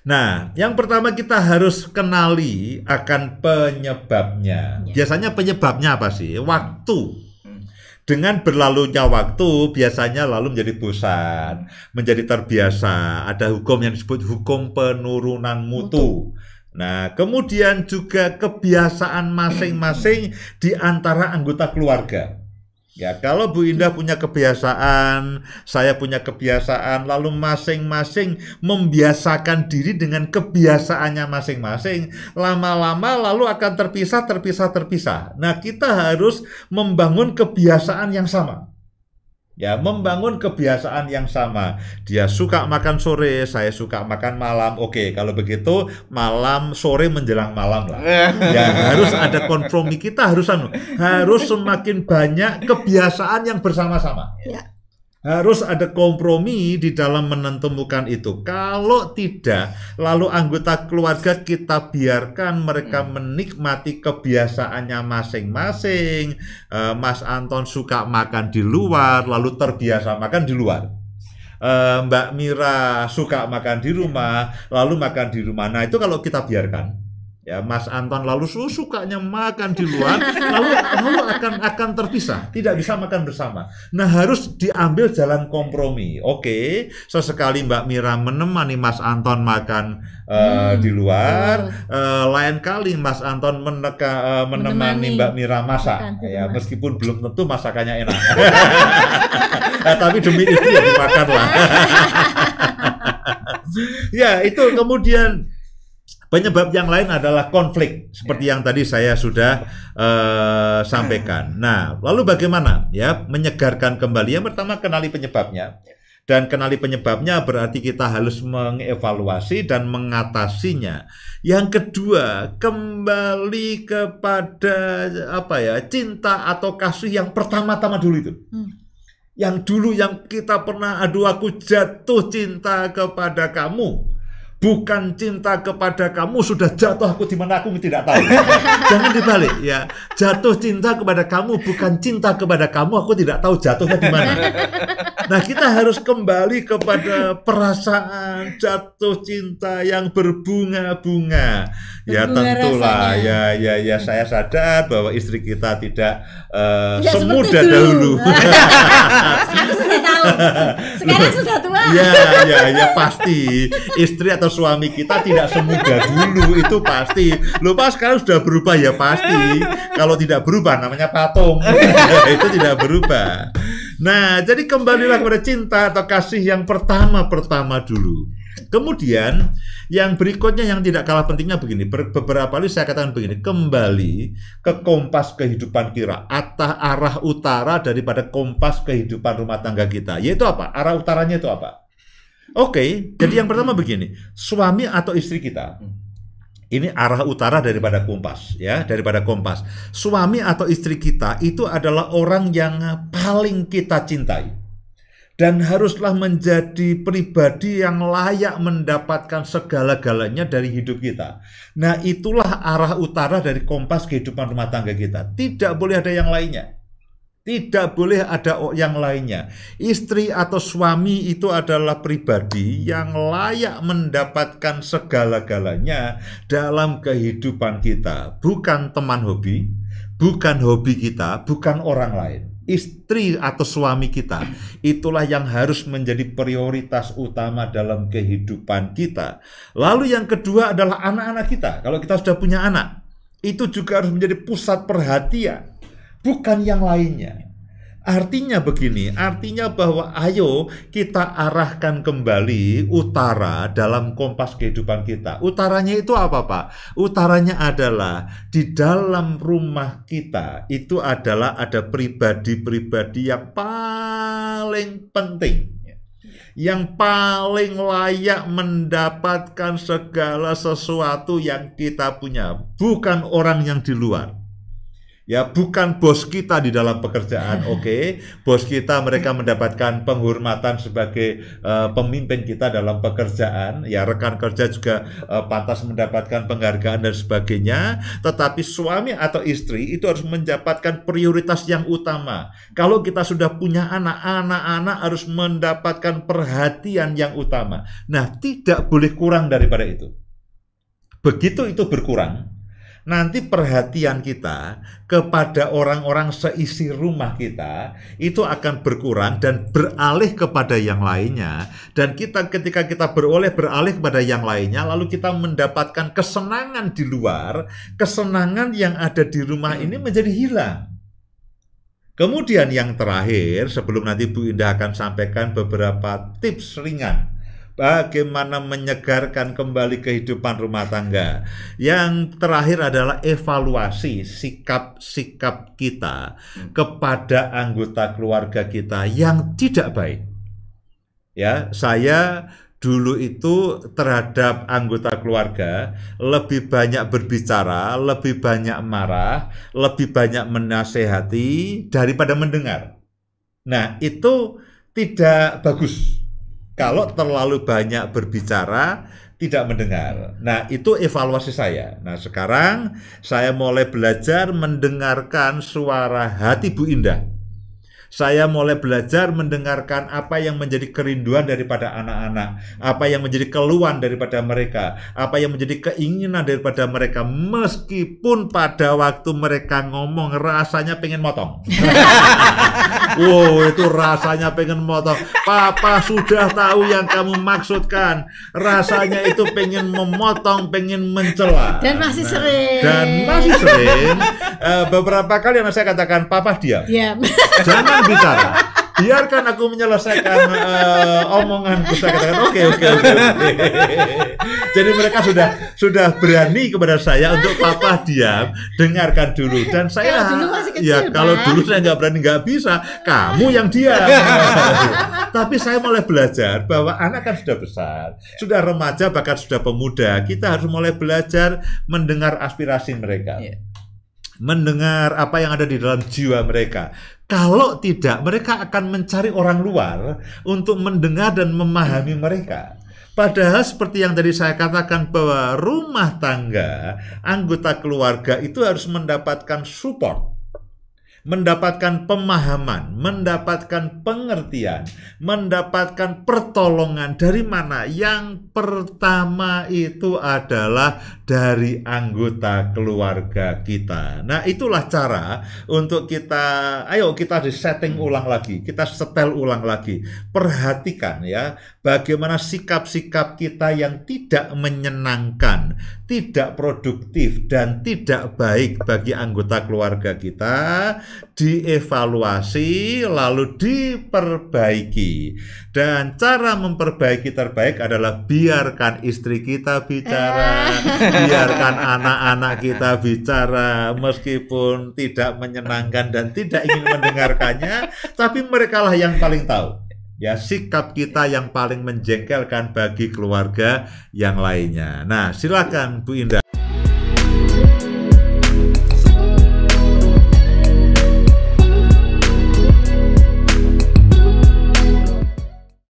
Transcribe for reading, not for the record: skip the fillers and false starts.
Nah, yang pertama kita harus kenali akan penyebabnya. Biasanya penyebabnya apa sih? Waktu. Dengan berlalunya waktu, biasanya lalu menjadi bosan, menjadi terbiasa. Ada hukum yang disebut hukum penurunan mutu. Nah, kemudian juga kebiasaan masing-masing di antara anggota keluarga. Ya, kalau Bu Indah punya kebiasaan, saya punya kebiasaan, lalu masing-masing membiasakan diri dengan kebiasaannya masing-masing, lama-lama lalu akan terpisah. Nah, kita harus membangun kebiasaan yang sama. Ya, membangun kebiasaan yang sama. Dia suka makan sore, saya suka makan malam. Oke, kalau begitu malam sore menjelang malam lah. Ya, harus ada kompromi. Kita harus semakin banyak kebiasaan yang bersama-sama. Ya. Harus ada kompromi di dalam menentukan itu. Kalau tidak, lalu anggota keluarga kita biarkan mereka menikmati kebiasaannya masing-masing. Mas Anton suka makan di luar, lalu terbiasa makan di luar. Mbak Mira suka makan di rumah, lalu makan di rumah. Nah, itu kalau kita biarkan. Ya, Mas Anton lalu sukanya makan di luar, lalu akan terpisah, tidak bisa makan bersama. Nah, harus diambil jalan kompromi. Oke, sesekali Mbak Mira menemani Mas Anton makan di luar, lain kali Mas Anton menemani Mbak Mira masak. Ya, meskipun belum tentu masakannya enak. Nah, tapi demi istri ya dimakan lah. Ya, itu kemudian. Penyebab yang lain adalah konflik, seperti yang tadi saya sudah sampaikan. Nah, lalu bagaimana ya menyegarkan kembali? Yang pertama, kenali penyebabnya. Dan kenali penyebabnya berarti kita harus mengevaluasi dan mengatasinya. Yang kedua, kembali kepada cinta atau kasih yang pertama-tama dulu itu. Yang dulu yang kita pernah, aduh aku jatuh cinta kepada kamu. Bukan cinta kepada kamu, sudah jatuh aku di mana aku tidak tahu. Jangan dibalik ya. Jatuh cinta kepada kamu, bukan cinta kepada kamu, aku tidak tahu jatuhnya di mana. Nah, kita harus kembali kepada perasaan jatuh cinta yang berbunga-bunga. Ya tentulah ya saya sadar bahwa istri kita tidak semudah dahulu. Aku sudah tahu. Sekarang sudah tua. Ya pasti. Istri atau suami kita tidak semudah dulu, itu pasti. Lupa sekarang sudah berubah ya pasti. Kalau tidak berubah namanya patung. Itu tidak berubah. Nah, jadi kembalilah kepada cinta atau kasih yang pertama dulu. Kemudian yang berikutnya yang tidak kalah pentingnya begini, beberapa kali saya katakan begini, kembali ke kompas kehidupan kita, arah utara daripada kompas kehidupan rumah tangga kita. Yaitu apa? Arah utaranya itu apa? Oke, jadi yang pertama begini, suami atau istri kita. Ini arah utara daripada kompas, ya, daripada kompas. Suami atau istri kita itu adalah orang yang paling kita cintai. Dan haruslah menjadi pribadi yang layak mendapatkan segala-galanya dari hidup kita. Nah, itulah arah utara dari kompas kehidupan rumah tangga kita. Tidak boleh ada yang lainnya. Tidak boleh ada yang lainnya. Istri atau suami itu adalah pribadi yang layak mendapatkan segala-galanya dalam kehidupan kita. Bukan teman hobi, bukan hobi kita, bukan orang lain. Istri atau suami kita, itulah yang harus menjadi prioritas utama dalam kehidupan kita. Lalu yang kedua adalah anak-anak kita. Kalau kita sudah punya anak, itu juga harus menjadi pusat perhatian, bukan yang lainnya. Artinya begini, artinya bahwa ayo kita arahkan kembali utara dalam kompas kehidupan kita. Utaranya itu apa, Pak? Utaranya adalah di dalam rumah kita itu adalah ada pribadi-pribadi yang paling penting, yang paling layak mendapatkan segala sesuatu yang kita punya, bukan orang yang di luar. Ya, bukan bos kita di dalam pekerjaan, oke. Bos kita mereka mendapatkan penghormatan sebagai pemimpin kita dalam pekerjaan. Ya, rekan kerja juga pantas mendapatkan penghargaan dan sebagainya. Tetapi suami atau istri itu harus mendapatkan prioritas yang utama. Kalau kita sudah punya anak-anak harus mendapatkan perhatian yang utama. Nah, tidak boleh kurang daripada itu. Begitu itu berkurang, nanti perhatian kita kepada orang-orang seisi rumah kita itu akan berkurang dan beralih kepada yang lainnya. Dan ketika kita beralih kepada yang lainnya, lalu kita mendapatkan kesenangan di luar, kesenangan yang ada di rumah ini menjadi hilang. Kemudian yang terakhir, sebelum nanti Bu Indah akan sampaikan beberapa tips ringan bagaimana menyegarkan kembali kehidupan rumah tangga. Yang terakhir adalah evaluasi sikap-sikap kita kepada anggota keluarga kita yang tidak baik. Ya, saya dulu itu terhadap anggota keluarga lebih banyak berbicara, lebih banyak marah, lebih banyak menasehati daripada mendengar. Nah, itu tidak bagus. Kalau terlalu banyak berbicara, tidak mendengar. Nah, itu evaluasi saya. Nah, sekarang saya mulai belajar mendengarkan suara hati Bu Indah. Saya mulai belajar mendengarkan apa yang menjadi kerinduan daripada anak-anak, apa yang menjadi keluhan daripada mereka, apa yang menjadi keinginan daripada mereka, meskipun pada waktu mereka ngomong rasanya pengen motong. Wow, itu rasanya pengen motong. Papa sudah tahu yang kamu maksudkan. Rasanya itu pengen memotong, pengen mencela. Dan masih sering. Dan masih sering. Beberapa kali yang saya katakan, Papa diam. Jangan bicara, biarkan aku menyelesaikan omonganku. Saya katakan oke. Jadi mereka sudah berani kepada saya untuk Papa diam, dengarkan dulu. Dan saya dulu masih kecil, kalau dulu saya nggak berani, nggak bisa, kamu yang diam. Tapi saya mulai belajar bahwa anak kan sudah besar, sudah remaja, bahkan sudah pemuda. Kita harus mulai belajar mendengar aspirasi mereka, mendengar apa yang ada di dalam jiwa mereka. Kalau tidak, mereka akan mencari orang luar untuk mendengar dan memahami mereka. Padahal seperti yang tadi saya katakan bahwa rumah tangga, anggota keluarga itu harus mendapatkan support, mendapatkan pemahaman, mendapatkan pengertian, mendapatkan pertolongan. Dari mana? Yang pertama itu adalah dari anggota keluarga kita. Nah, itulah cara untuk kita, ayo kita disetting ulang lagi, kita setel ulang lagi. Perhatikan ya, bagaimana sikap-sikap kita yang tidak menyenangkan, tidak produktif, dan tidak baik bagi anggota keluarga kita, dievaluasi lalu diperbaiki. Dan cara memperbaiki terbaik adalah biarkan istri kita bicara, biarkan anak-anak kita bicara, meskipun tidak menyenangkan dan tidak ingin mendengarkannya, tapi merekalah yang paling tahu ya sikap kita yang paling menjengkelkan bagi keluarga yang lainnya. Nah, silakan Bu Indah.